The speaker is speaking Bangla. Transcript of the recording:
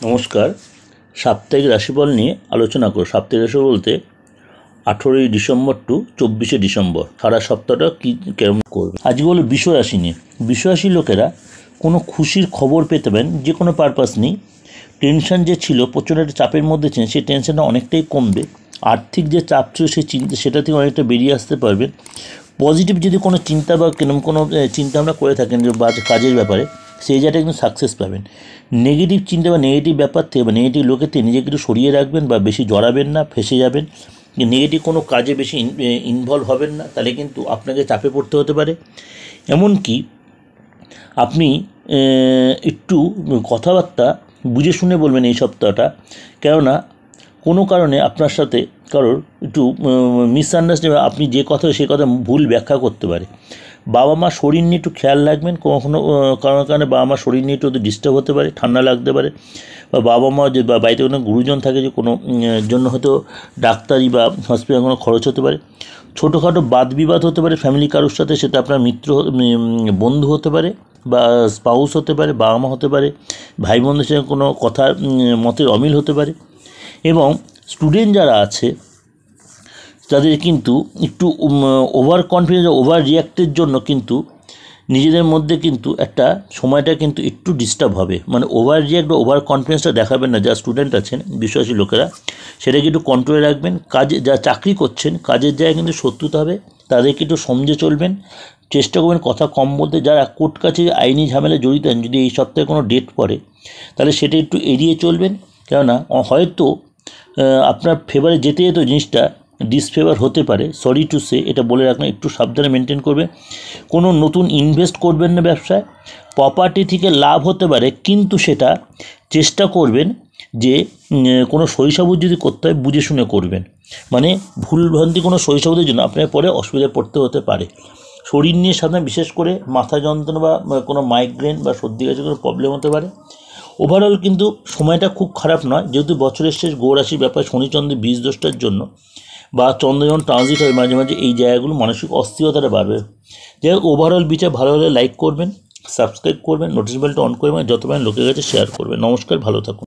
নমস্কার। সাপ্তাহিক রাশিফল নিয়ে আলোচনা করব। সাপ্তাহিক রাশি বলতে 18ই ডিসেম্বর টু 24শে ডিসেম্বর সারা সপ্তাহটা কী কেমন করবে। আজকে হলো বৃষ রাশি নিয়ে। বৃষ রাশির লোকেরা কোনো খুশির খবর পেতে পারেন, যে কোনো পারপাস নেই। টেনশন যে ছিল, প্রচণ্ড একটা চাপের মধ্যে ছিলেন, সেই টেনশনটা অনেকটাই কমবে। আর্থিক যে চাপ ছিল সেই চিন্তা, সেটা থেকে অনেকটা বেরিয়ে আসতে পারবেন। পজিটিভ যদি কোনো চিন্তা বা কোনো চিন্তা ভাবনা করে থাকেন বা কাজের ব্যাপারে, সেই জায়গাটা কিন্তু সাকসেস পাবেন। নেগেটিভ চিন্তা বা নেগেটিভ ব্যাপার থেকে বা নেগেটিভ লোকের থেকে নিজেকে একটু সরিয়ে রাখবেন বা বেশি জড়াবেন না, ফেঁসে যাবেন। নেগেটিভ কোনো কাজে বেশি ইনভলভ হবেন না, তাহলে কিন্তু আপনাকে চাপে পড়তে হতে পারে। এমনকি আপনি একটু কথাবার্তা বুঝে শুনে বলবেন এই সপ্তাহটা, কেননা কোনো কারণে আপনার সাথে কারোর একটু মিসআন্ডারস্ট্যান্ডিং, আপনি যে কথা সে কথা ভুল ব্যাখ্যা করতে পারে। বাবা মা শরীর নিয়ে একটু খেয়াল রাখবেন। কখনো কারণে বাবা মা শরীর নিয়ে একটু ডিস্টার্ব হতে পারে, ঠান্ডা লাগতে পারে, বা বাবা মা যে বা বাড়িতে কোনো গুরুজন থাকে, যে কোনো জন্য হয়তো ডাক্তারি বা হসপিটাল কোনো খরচ হতে পারে। ছোটোখাটো বাদ বিবাদ হতে পারে ফ্যামিলি কারোর সাথে, সেটা আপনার মিত্র বন্ধু হতে পারে বা স্পাউস হতে পারে, বাবা মা হতে পারে, ভাই বোনদের সঙ্গে কোনো কথার মতের অমিল হতে পারে। এবং স্টুডেন্ট যারা আছে তাদের কিন্তু একটু ওভার কনফিডেন্স, ওভার রিয়াক্টের জন্য কিন্তু নিজেদের মধ্যে কিন্তু একটা সময়টা কিন্তু একটু ডিস্টার্ব হবে। মানে ওভার রিয়াক্ট বা ওভার কনফিডেন্সটা দেখাবেন না। যারা স্টুডেন্ট আছেন, বিশ্বাসী লোকেরা, সেটাকে একটু কন্ট্রোলে রাখবেন। কাজে যা চাকরি করছেন, কাজের জায়গায় কিন্তু শত্রুতা হবে, তাদেরকে একটু সমঝে চলবেন। চেষ্টা করবেন কথা কম বলতে। যারা কোর্ট কাছে আইনি ঝামেলা জড়িত, যদি এই সপ্তাহে কোনো ডেট পড়ে, তাহলে সেটা একটু এড়িয়ে চলবেন। কেননা হয়তো আপনার ফেভারে যেতে যেত জিনিসটা ডিসফেভার হতে পারে। সরি টু সে, এটা বলে রাখবেন। একটু সাবধানে মেনটেন করবে। কোনো নতুন ইনভেস্ট করবেন না ব্যবসায়। প্রপার্টি থেকে লাভ হতে পারে, কিন্তু সেটা চেষ্টা করবেন যে কোনো সহিসাবুদ যদি করতে হয় বুঝে শুনে করবেন। মানে ভুলভ্রান্তি কোনো সহিসাবুদের জন্য আপনার পরে অসুবিধায় পড়তে হতে পারে। শরীর নিয়ে সাধারণত বিশেষ করে মাথা যন্ত্রণা বা কোনো মাইগ্রেন বা সর্দি কাশি কোনো প্রবলেম হতে পারে। ওভারঅল কিন্তু সময়টা খুব খারাপ নয়, যেহেতু বছরের শেষ গৌরাশির ব্যাপার, শনিচন্দ্রের বীজ দোষটার জন্য বা চন্দ্র যখন ট্রানজিট হয় মাঝে মাঝে, এই জায়গাগুলো মানসিক অস্থিরতাটা বাড়বে। যাই হোক, ওভারঅল বিচার ভালো হলে লাইক করবেন, সাবস্ক্রাইব করবেন, নোটিস বেলটা অন করবেন, যত পারেন লোকের কাছে শেয়ার করবেন। নমস্কার, ভালো থাকুন।